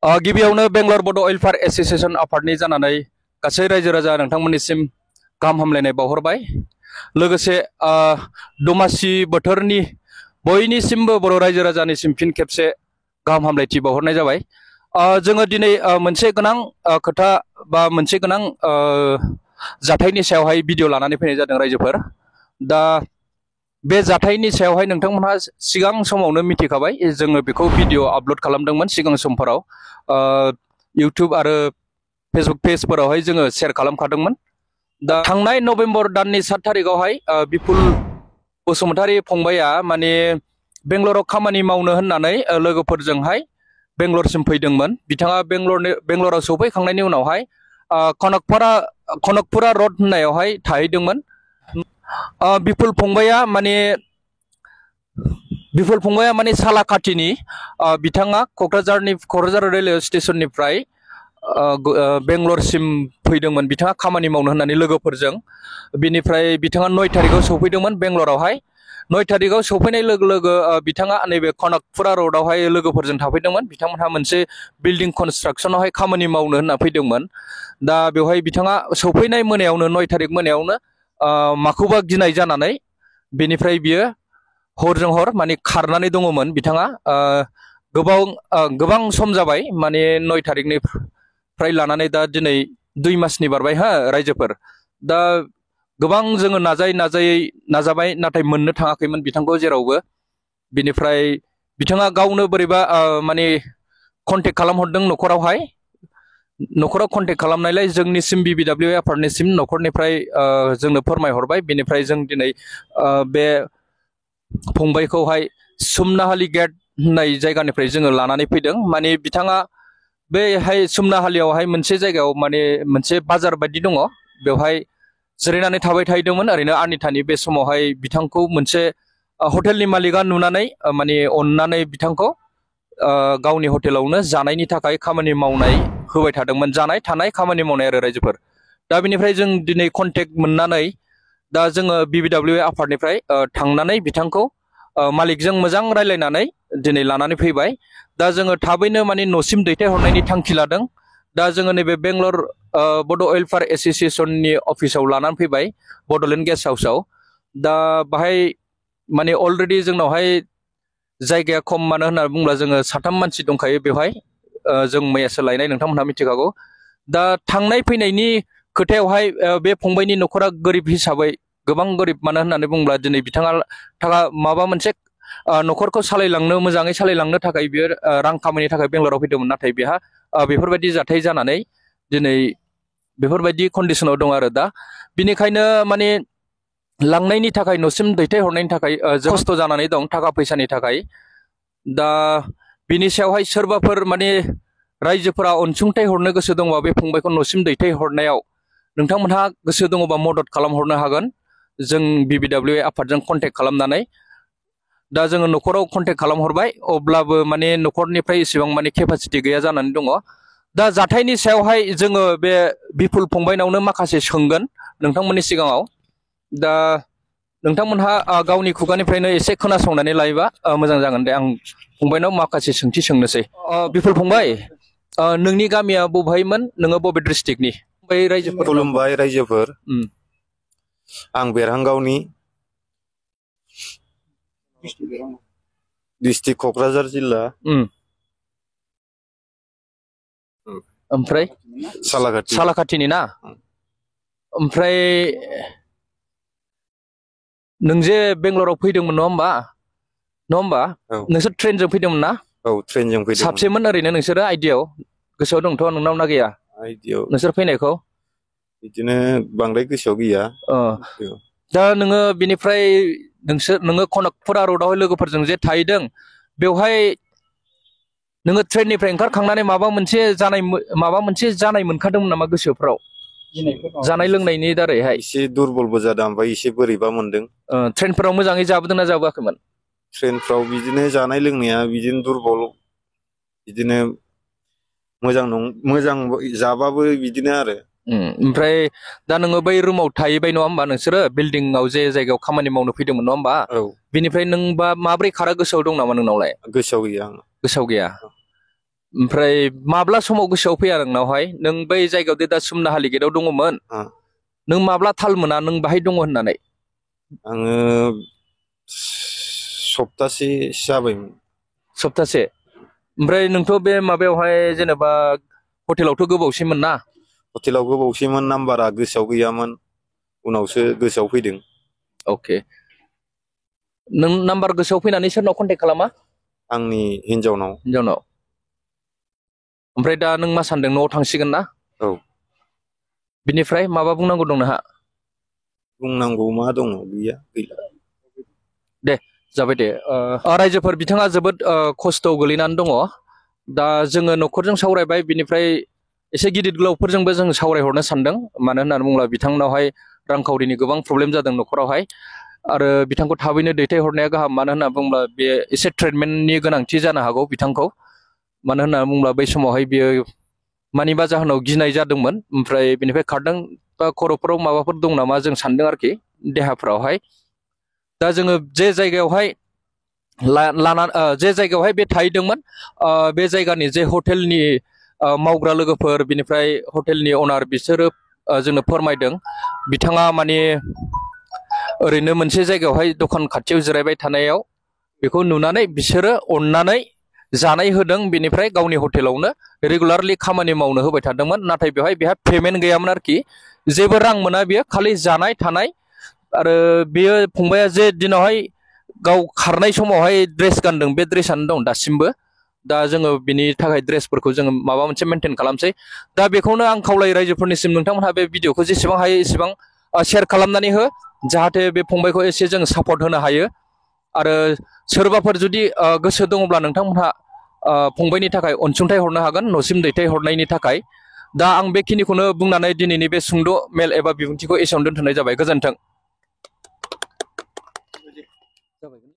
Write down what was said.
गिबियावनो बेंगलर बड' welfare association आफादनि जानानै गासै रायजो राजा नोंथांमोननिसिम गाहाम हामलायनाय बावहरबाय। लोगोसे दमासि बोथोरनि बयनिसिमबो बर' रायजो राजानिसिम फिन खेबसे गाहाम हामलायथि बावहरनाय जाबाय। जोङो दिनै मोनसे गोनां खोथा बा मोनसे गोनां जाथायनि सायावहाय भिडिअ लानानै फैनाय जादों रायजोफोर। दा बे जाथायनि सायावहाय नोंथांमोनहा सिगां समावनो मिथिखाबाय, जोङो बेखौ भिडिअ आपल'ड खालामदोंमोन सिगां समफोराव। इउटुब आरो फेसबुक पेजफोरावहाय जोङो शेयार खालामखादोंमोन। दा थांनाय नभेम्बर दाननि 7 तारिखआवहाय बिपुल बसुमतारी फंबाया माने बेंगलराव खामानि मावनो होननानै लोगोफोरजोंहाय बेंगलरसिम फैदोंमोन। बिथाङा बेंगलराव सफैखांनायनि उनावहाय कनकपुरा रड होननायावहाय थाहैदोंमोन। बिपुल फंबाया माने सालाकाटिनि, बिथाङा क'क्राझार रेलवे स्टेशननिफ्राय बेंगलरसिम फैदोंमोन बिथाङा खामानि मावनो होननानै लोगोफोरजों। बिनिफ्राय बिथाङा 9 तारिखआव सफैदोंमोन बेंगलरावहाय। 9 तारिखआव सफैनाय लोगो लोगो बिथाङा नैबे कनकपुरा रडआवहाय लोगोफोरजों थाफैदोंमोन। बिथांमोनहा मोनसे बिल्डिं कनस्ट्राक्सनावहाय खामानि मावनो होनना फैदोंमोन। दा बेवहाय बिथाङा सफैनाय मोनायावनो 9 तारिख मोनायावनो माखौबा गिनाय जानानै बेनिफ्राय बियो हरजों हर माने खारनानै दङमोन। बिथाङा गोबां सम जाबाय, माने 9 तारिखनिफ्राय लानानै दा दिनै 2 मासनि बारबाय रायजोफोर। दा गोबां जोङो नाजाबाय, नाथाय मोननो थाङाखैमोन बिथांखौ जेरावबो। बिनिफ्राय बिथाङा गावनो बोरैबा माने कन्टेक्ट खालामहरदों न'खराव कन्टेक्ट खालामनायलाय जोंनिसिम BBWA आफादनिसिम न'खरनिफ्राय जोंनो फोरमायहरबाय। बेनिफ्राय जों दिनै बे फंबायखौहाय सुमनाहालि गेट होननाय जायगानिफ्राय जोङो लानानै फैदों। माने बिथाङा बेहाय सुमनाहालियावहाय मोनसे जायगायाव माने मोनसे बाजार बायदि दङ, बेवहाय जिरायनानै थाबाय थादोंमोन ओरैनो आनिथानि। बे समावहाय बिथांखौ मोनसे हटेलनि मालिकआ नुनानै माने अननानै बिथांखौ गावनि हटेलावनो जानायनि थाखाय खामानि मावनाय होबाय थादोंमोन, जानाय थानाय खामानि मावनाय आरो रायजोफोर। दा बेनिफ्राय जों दिनै कन्टेक्ट मोननानै दा जोङो BBWA आफादनिफ्राय थांनानै बिथांखौ मालिकजों मोजां रायलायनानै दिनै लानानै फैबाय। दा जोङो थाबैनो माने न'सिम दैथायहरनायनि थांखि लादों। दा जोङो नैबे बेंगलर बड' वेलफेयार एस'सिएशननि अफिसाव लानानै फैबाय, बड'लेण्ड गेस्ट हाउसआव। दा बाहाय माने अलरेडि जोंनावहाय जायगाया खम, मानो होननानै बुङोब्ला जोङो 3 मानसि दंखायो बेवहाय। जों मैयासो लायनाय, नोंथांमोनहा मिथिखागौ। दा थांनाय फैनायनि खोथायावहाय बे फंबायनि न'खरा गोरिब हिसाबै, गोबां गोरिब, मानो होननानै बुङोब्ला दिनै बिथाङा माबा मोनसे न'खरखौ मोजाङै सालायलांनो थाखाय बियो रां खामायनो थाखाय बेंगलराव फैदोंमोन। नाथाय बेहा बेफोरबायदि जाथाय जानानै दिनै बेफोरबायदि कन्डिसनाव दं आरो। दा बिनिखायनो माने लांनायनि थाखाय, न'सिम दैथायहरनायनि थाखाय खस्थ' जानानै दं थाखा फैसानि थाखाय। दा बिनि सायावहाय सोरबाफोर माने रायजोफोरा अनसुंथाइ हरनो गोसो दङबा बे फंबायखौ न'सिम दैथायहरनायाव नोंथांमोनहा गोसो दङबा मदद खालामहरनो हागोन, जों BBWA आफादजों कन्टेक्ट खालामनानै। दा जोङो न'खराव कन्टेक्ट खालामहरबाय, अब्लाबो माने न'खरनिफ्राय इसेबां माने केपासिटि गैया जानानै दङ। दा जाथायनि सायावहाय जोङो बे बिपुल फंबायनावनो माखासे सोंगोन नोंथांमोननि सिगाङाव। दा नोंथांमोनहा गावनि खुगानिफ्रायनो एसे खोनासंनानै लायोबा मोजां जागोन। दे आं फंबायनाव माखासे सोंथि सोंनोसै। बिपुल फंबाय, नोंनि गामिया बबेहायमोन? नोङो बबे डिस्ट्रिक्टनि? खुलुमबाय रायजोफोर, आं बेरहांगावनि, डिस्ट्रिक्ट क'क्राझार जिल्ला। ओमफ्राय सालाकाटिनि ना? ओमफ्राय नों जे बेंगलराव फैदोंमोन नङा होमबा? नोंसोर ट्रेनजों फैदोंमोन ना? औ, ट्रेनजों फैदोंमोन। साबसेमोन ओरैनो नोंसोरो आइडियाव? गोसोआव दंथ' नोंनाव ना गैया आइडियाव नोंसोर फैनायखौ? बिदिनो बांद्राय गोसोआव गैया। दा नोङो बिनिफ्राय नोङो कनकपुरा रडआवहाय लोगोफोरजों जे थाहैदों, बेवहाय नोङो ट्रेननिफ्राय ओंखारखांनानै माबा मोनसे जानाय मोनखादोंमोन नामा गोसोफ्राव? जानाय लोंनायनि दारैहाय एसे दुरबलबो जादों, ओमफ्राय एसे बोरैबा मोनदों। ट्रेनफोराव मोजाङै जाबोदोंना जाबोआखैमोन? ट्रेनफ्राव बिदिनो जानाय लोंनाया बिदिनो दुरबल, बिदिनो मोजां जाबाबो बिदिनो आरो। ओमफ्राय दा नोङो बै रुमाव थाहैबाय नङा होमबा नोंसोरो, बिल्डिंआव जे जायगायाव खामानि मावनो फैदोंमोन नङा होमबा? बिनिफ्राय नों माब्रै खारा गोसोआव दं नामा नोंनावलाय? गोसोआव गैया। गोसोआव गैया। ओमफ्राय माब्ला समाव गोसोआव फैया नोंनावहाय नों बै जायगायाव दे दा सुमनाहालि गेटआव दङमोन नों माब्ला थाल मोना नों बाहाय दङ होननानै आङो सप्तासे जाबायमोन सप्तासे ओमफ्राय नोंथ' बे माबायावहाय जेनेबा हटेलावथ' गोबावसैमोन ना हटेलाव गोबावसैमोन नाम्बारा गोसोआव गैयामोन उनावसो गोसोआव फैदों अके नों नाम्बार गोसोआव फैनानै सोरनाव कन्टेक्ट खालामा आंनि हिन्जावनाव ओमफ्राय दा नों मा सानदों न'आव थांसिगोन ना औ बिनिफ्राय माबा बुंनांगौ दं नोंहा बुंनांगौ मा दङ गैया गैला दे जाबाय दे रायजोफोर बिथाङा जोबोद खस्थ'आव गोलैनानै दङ दा जोङो न'खरजों सावरायबाय बिनिफ्राय एसे गिदिर गोलावफोरजोंबो जों सावरायहरनो सानदों मानो होननानै बुङोब्ला बिथांनावहाय रांखावरिनि गोबां प्रब्लेम जादों न'खरावहाय आरो बिथांखौ थाबैनो दैथायहरनाया गाहाम मानो होनना बुङोब्ला बे एसे ट्रिटमेन्टनि गोनांथि जानो हागौ बिथांखौ मानो होनना बुङोब्ला बै समावहाय बियो मानिबा जाहोनाव गिनाय जादोंमोन ओमफ्राय बिनिफ्राय खारदों बा खर'फोराव माबाफोर दं नामा जों सानदों आरोखि देहाफ्रावहाय दा जोङो जे जायगायावहाय जे जायगायावहाय बे थाहैदोंमोन बे जायगानि जे हटेलनि मावग्रा लोगोफोर बिनिफ्राय हटेलनि अनार बिसोरो जोंनो फोरमायदों बिथाङा माने ओरैनो मोनसे जायगायावहाय दखान खाथियाव जिरायबाय थानायाव बेखौ नुनानै बिसोरो अननानै जानाय होदों बेनिफ्राय गावनि हटेलावनो रेगुलारलि खामानि मावनो होबाय थादोंमोन नाथाय बेवहाय बेहा पेमेन्ट गैयामोन आरोखि जेबो रां मोना बियो खालि जानाय थानाय आरो बेयो फंबाया जे दिनावहाय गाव खारनाय समावहाय ड्रेस गानदों बे ड्रेसानो दं दासिमबो दा जोङो बिनि थाखाय ड्रेसफोरखौ जोङो माबा मोनसे मेनटेन खालामसै दा बेखौनो आं खावलायो रायजोफोरनिसिम नोंथांमोनहा बे भिडिअखौ जेसेबां हायो एसेबां शेयार खालामनानै हो जाहाथे बे फंबायखौ एसे जों सापर्ट होनो हायो आरो सोरबाफोर जुदि गोसो दङब्ला नोंथांमोनहा फंबायनि थाखाय अनसुंथाइ हरनो हागोन न'सिम दैथायहरनायनि थाखाय दा आं बेखिनिखौनो बुंनानै दिनैनि बे सुंद' मेल एबा बिबुंथिखौ एसेयावनो दोनथ'नाय जाबाय गोजोन्थों